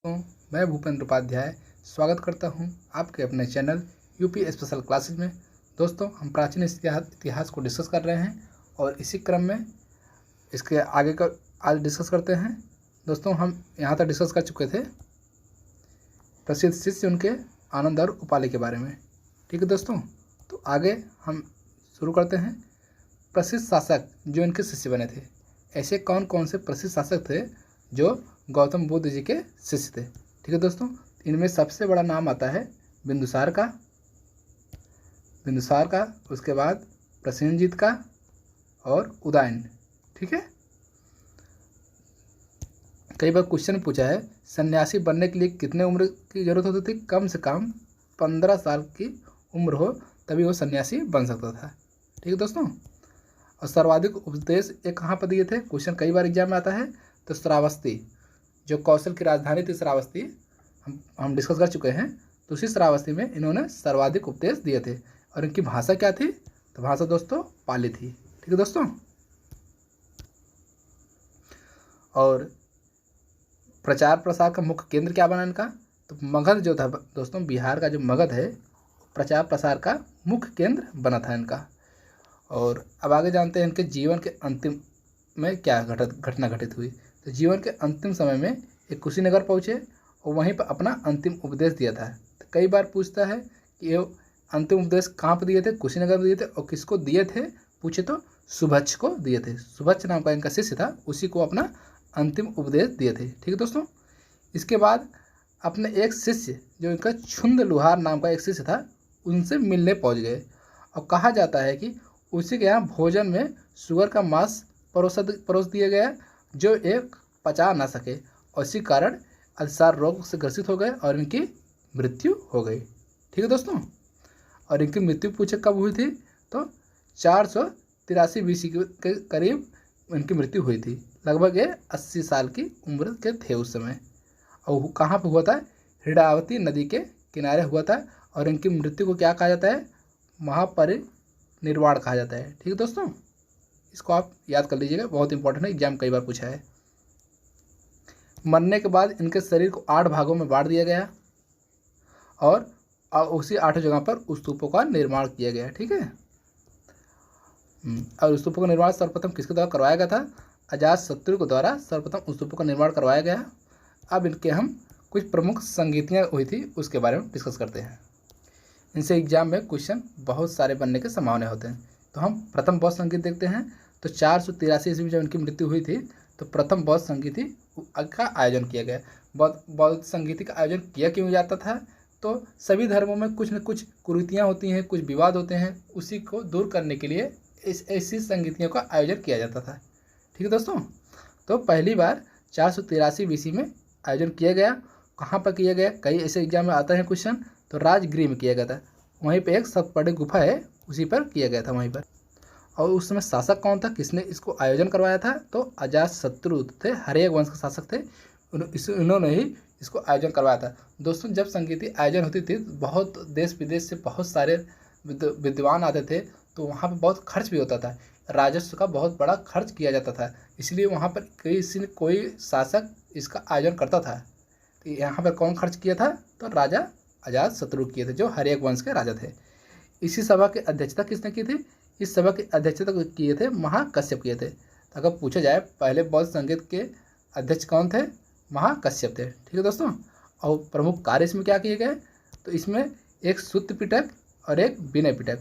तो मैं भूपेंद्र उपाध्याय स्वागत करता हूं आपके अपने चैनल यूपी स्पेशल क्लासेज में। दोस्तों, हम प्राचीन इतिहास को डिस्कस कर रहे हैं और इसी क्रम में इसके आगे का आज डिस्कस करते हैं। दोस्तों, हम यहां तक डिस्कस कर चुके थे प्रसिद्ध शिष्य उनके आनंद और उपालि के बारे में। ठीक है दोस्तों, तो आगे हम शुरू करते हैं। प्रसिद्ध शासक जो इनके शिष्य बने थे, ऐसे कौन कौन से प्रसिद्ध शासक थे जो गौतम बुद्ध जी के शिष्य थे। ठीक है दोस्तों, इनमें सबसे बड़ा नाम आता है बिंदुसार का, उसके बाद प्रसेनजीत का और उदयन। ठीक है, कई बार क्वेश्चन पूछा है सन्यासी बनने के लिए कितने उम्र की जरूरत होती थी। कम से कम 15 साल की उम्र हो तभी वो सन्यासी बन सकता था। ठीक है दोस्तों, और सर्वाधिक उपदेश ये कहाँ पर दिए थे, क्वेश्चन कई बार एग्जाम में आता है। तो श्रावस्ती, जो कौशल की राजधानी थी श्रावस्ती, हम डिस्कस कर चुके हैं। तो उसी श्रावस्ती में इन्होंने सर्वाधिक उपदेश दिए थे। और इनकी भाषा क्या थी, तो भाषा दोस्तों पाली थी। ठीक है दोस्तों, और प्रचार प्रसार का मुख्य केंद्र क्या बना इनका, तो मगध जो था दोस्तों, बिहार का जो मगध है, प्रचार प्रसार का मुख्य केंद्र बना था इनका। और अब आगे जानते हैं इनके जीवन के अंतिम में क्या घटना घटित हुई। तो जीवन के अंतिम समय में एक कुशीनगर पहुँचे और वहीं पर अपना अंतिम उपदेश दिया था। तो कई बार पूछता है कि ये अंतिम उपदेश कहाँ पर दिए थे, कुशीनगर दिए थे। और किसको दिए थे पूछे तो सुभच्छ को दिए थे। सुभच्छ नाम का इनका शिष्य था, उसी को अपना अंतिम उपदेश दिए थे। ठीक है दोस्तों, इसके बाद अपने एक शिष्य जो इनका छुंद लुहार नाम का एक शिष्य था, उनसे मिलने पहुँच गए। और कहा जाता है कि उसी के यहाँ भोजन में सुअर का मांस परोस दिया गया जो एक पचा ना सके, और इसी कारण अतिसार रोग से ग्रसित हो गए और इनकी मृत्यु हो गई। ठीक है दोस्तों, और इनकी मृत्यु पूछे कब हुई थी, तो 483 BC के करीब इनकी मृत्यु हुई थी। लगभग ये 80 साल की उम्र के थे उस समय। और कहाँ पर हुआ था, हिडावती नदी के किनारे हुआ था। और इनकी मृत्यु को क्या कहा जाता है, महापरिनिर्वाण कहा जाता है। ठीक है दोस्तों, इसको आप याद कर लीजिएगा, बहुत इंपॉर्टेंट है, एग्जाम कई बार पूछा है। मरने के बाद इनके शरीर को 8 भागों में बांट दिया गया और उसी 8 जगह पर स्तूपों का निर्माण किया गया। ठीक है, और स्तूपों का निर्माण सर्वप्रथम किसके द्वारा करवाया गया था, अजातशत्रु के द्वारा सर्वप्रथम स्तूपों का निर्माण करवाया गया। अब इनके हम कुछ प्रमुख संगीतियाँ हुई थी उसके बारे में डिस्कस करते हैं। इनसे एग्जाम में क्वेश्चन बहुत सारे बनने के संभावना होते हैं। तो हम प्रथम बौद्ध संगीत देखते हैं। तो 483 ईस्वी में जब इनकी मृत्यु हुई थी, तो प्रथम बौद्ध संगीति का आयोजन किया गया। बौद्ध संगीति का आयोजन किया क्यों जाता था, तो सभी धर्मों में कुछ न कुछ कुरीतियाँ होती हैं, कुछ विवाद होते हैं, उसी को दूर करने के लिए ऐसी संगीतियों का आयोजन किया जाता था। ठीक है दोस्तों, तो पहली बार 483 BC में आयोजन किया गया। कहाँ पर किया गया, कई ऐसे एग्जाम में आता है क्वेश्चन। तो राजगृह में किया गया था, वहीं पे एक सतपड़ी गुफा है, उसी पर किया गया था वहीं पर। और उस समय शासक कौन था, किसने इसको आयोजन करवाया था, तो अजातशत्रु थे, हर्यक वंश के शासक थे। इन्होंने ही इसको आयोजन करवाया था। दोस्तों, जब संगीति आयोजन होती थी, बहुत देश विदेश से बहुत सारे विद्वान आते थे, तो वहाँ पर बहुत खर्च भी होता था, राजस्व का बहुत बड़ा खर्च किया जाता था। इसलिए वहाँ पर कोई शासक इसका आयोजन करता था। तो यहाँ पर कौन खर्च किया था, तो राजा अजातशत्रु किए थे, जो हर्यक वंश के राजा थे। इसी सभा की अध्यक्षता किसने की थी, इस सभा की अध्यक्षता किए थे महाकश्यप किए थे। तो अगर पूछा जाए पहले बौद्ध संगीत के अध्यक्ष कौन थे, महाकश्यप थे। ठीक है दोस्तों, और प्रमुख कार्य इसमें क्या किए गए, तो इसमें एक सूत्र पिटक और एक विनय पिटक,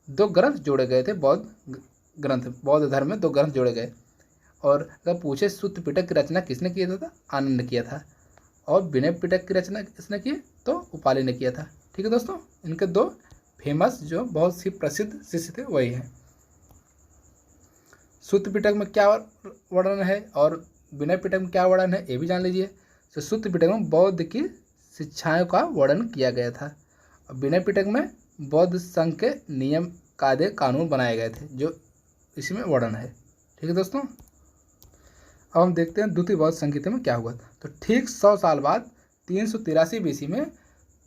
2 ग्रंथ जोड़े गए थे। बौद्ध धर्म में 2 ग्रंथ जोड़े गए। और अगर पूछे सूत्र पिटक की रचना किसने किया था, आनंद ने किया था। और विनय पिटक की रचना किसने की, तो उपालि ने किया था। ठीक है दोस्तों, इनके 2 फेमस जो बहुत ही प्रसिद्ध शिष्य थे वही हैं। सूत्र पिटक में क्या वर्णन है और विनय पिटक में क्या वर्णन है, ये भी जान लीजिए। तो सूत्र पिटक में बौद्ध की शिक्षाओं का वर्णन किया गया था, और विनय पिटक में बौद्ध संघ के नियम कायदे कानून बनाए गए थे, जो इसी में वर्णन है। ठीक है दोस्तों, अब हम देखते हैं द्वितीय बौद्ध संगीत में क्या हुआ। तो ठीक 100 साल बाद 383 BC में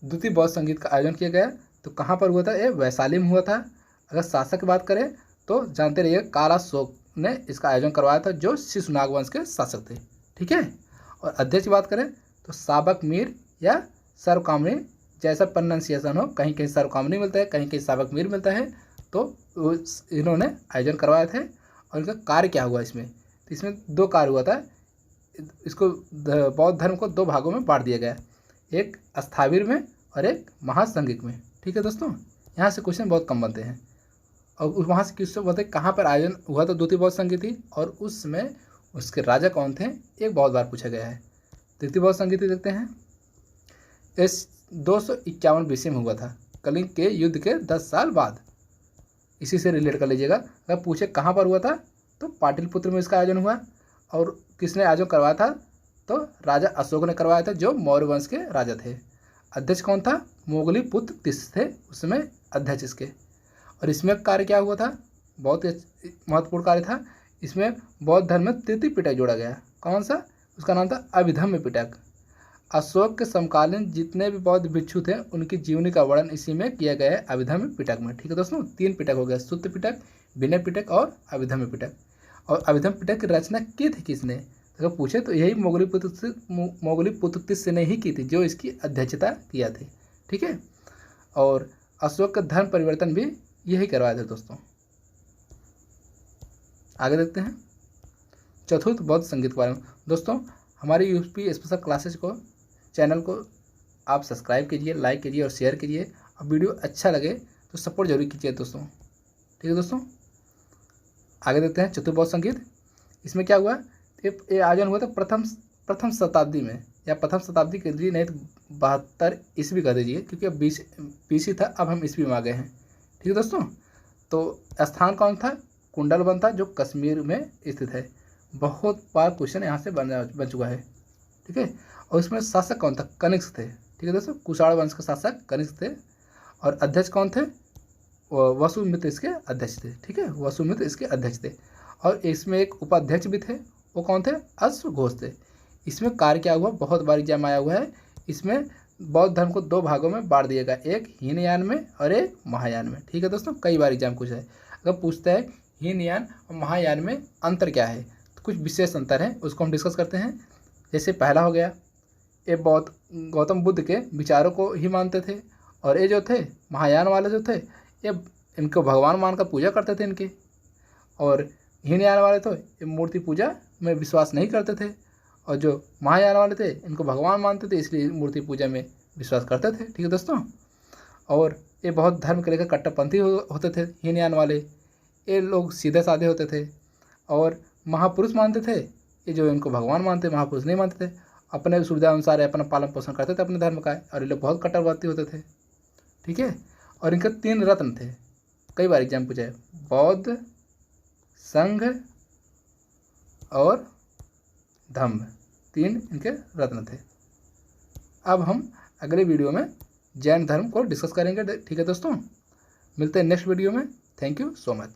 द्वितीय बौद्ध संगीत का आयोजन किया गया। तो कहाँ पर हुआ था, ये वैशाली में हुआ था। अगर शासक की बात करें तो जानते रहिए कालाशोक ने इसका आयोजन करवाया था, जो शिशुनाग वंश के शासक थे। ठीक है, और अध्यक्ष की बात करें तो साबक मीर या सर्वकामनी, जैसा प्रोनाउंसिएशन हो, कहीं कहीं सर्वकामनी मिलता है, कहीं कहीं साबक मीर मिलता है। तो इन्होंने आयोजन करवाए थे। और इनका कार्य क्या हुआ इसमें, तो इसमें 2 कार्य हुआ था। इसको बौद्ध धर्म को 2 भागों में बांट दिया गया, एक स्थाविर में और एक महासंघिक में। ठीक है दोस्तों, यहाँ से क्वेश्चन बहुत कम बनते हैं। और वहाँ से क्वेश्चन बताए कहाँ पर आयोजन हुआ था द्वितीय बौद्ध संगीति, और उसमें उसके राजा कौन थे, एक बहुत बार पूछा गया है। तृतीय बौद्ध संगीति देखते हैं। इस 251 BC में हुआ था, कलिंग के युद्ध के 10 साल बाद। इसी से रिलेट कर लीजिएगा। अगर पूछे कहाँ पर हुआ था, तो पाटलिपुत्र में इसका आयोजन हुआ। और किसने आयोजन करवाया था, तो राजा अशोक ने करवाया था, जो मौर्य वंश के राजा थे। अध्यक्ष कौन था, मोगली पुत्र तिस थे उसमें अध्यक्ष इसके। और इसमें कार्य क्या हुआ था, बहुत ही महत्वपूर्ण कार्य था। इसमें बौद्ध धर्म में तृतीय पिटक जोड़ा गया। कौन सा, उसका नाम था अभिधम्य पिटक। अशोक के समकालीन जितने भी बौद्ध भिक्षु थे उनकी जीवनी का वर्णन इसी में किया गया है, अभिधम्य पिटक में। ठीक है दोस्तों, 3 पिटक हो गया, सुत्त पिटक, विनय पिटक और अभिधम्य पिटक। और अभिधम्य पिटक की रचना की थी किसने, अगर पूछे तो यही मोगली पुत्रतिस ने ही की थी, जो इसकी अध्यक्षता किया थे। ठीक है, और अशोक का धर्म परिवर्तन भी यही करवाया था दोस्तों। आगे देखते हैं चतुर्थ बौद्ध संगीत के बारे में। दोस्तों, हमारी यूपी स्पेशल क्लासेज को, चैनल को आप सब्सक्राइब कीजिए, लाइक कीजिए और शेयर कीजिए। और वीडियो अच्छा लगे तो सपोर्ट जरूर कीजिए दोस्तों। ठीक है दोस्तों, आगे देखते हैं चतुर्थ बौद्ध संगीत। इसमें क्या हुआ, ये आयोजन हुआ था प्रथम शताब्दी में, या प्रथम शताब्दी के लिए, नहीं तो 72 ईस्वी कर दीजिए, क्योंकि अब BC था, अब हम ईस्वी में आ गए हैं। ठीक है दोस्तों, तो स्थान कौन था, कुंडलवन था, जो कश्मीर में स्थित है। बहुत बार क्वेश्चन यहाँ से बन चुका है। ठीक है, और उसमें शासक कौन था, कनिष्क थे। ठीक है दोस्तों, कुषाण वंश के शासक कनिष्क थे। और अध्यक्ष कौन थे, वसुमित्र इसके अध्यक्ष थे। ठीक है, वसुमित्र इसके अध्यक्ष थे। और इसमें एक उपाध्यक्ष भी थे, वो कौन थे, अश्वघोष थे। इसमें कार्य क्या हुआ, बहुत बार एग्जाम आया हुआ है। इसमें बौद्ध धर्म को 2 भागों में बांट दिया गया, एक हीनयान में और एक महायान में। ठीक है दोस्तों, कई बार एग्जाम पूछा है। अगर पूछता है हीनयान और महायान में अंतर क्या है, तो कुछ विशेष अंतर है, उसको हम डिस्कस करते हैं। जैसे पहला हो गया, ये बौद्ध गौतम बुद्ध के विचारों को ही मानते थे। और ये जो थे महायान वाले जो थे, ये इनको भगवान मानकर पूजा करते थे इनकी। और हीनयान वाले तो ये मूर्ति पूजा में विश्वास नहीं करते थे। और जो महायान वाले थे, इनको भगवान मानते थे, इसलिए मूर्ति पूजा में विश्वास करते थे। ठीक है दोस्तों, और ये बहुत धर्म के लेकर कट्टरपंथी होते थे हीनयान वाले। ये लोग सीधे साधे होते थे और महापुरुष मानते थे। ये जो इनको भगवान मानते, महापुरुष नहीं मानते थे। अपने सुविधा अनुसार अपना पालन पोषण करते थे अपने धर्म का, और ये लोग बहुत कट्टरवादी होते थे। ठीक है, और इनके 3 रत्न थे, कई बार एग्जाम पूछा है, बौद्ध, संघ और धम्म, 3 इनके रत्न थे। अब हम अगले वीडियो में जैन धर्म को डिस्कस करेंगे। ठीक है दोस्तों, मिलते हैं नेक्स्ट वीडियो में। Thank you so much.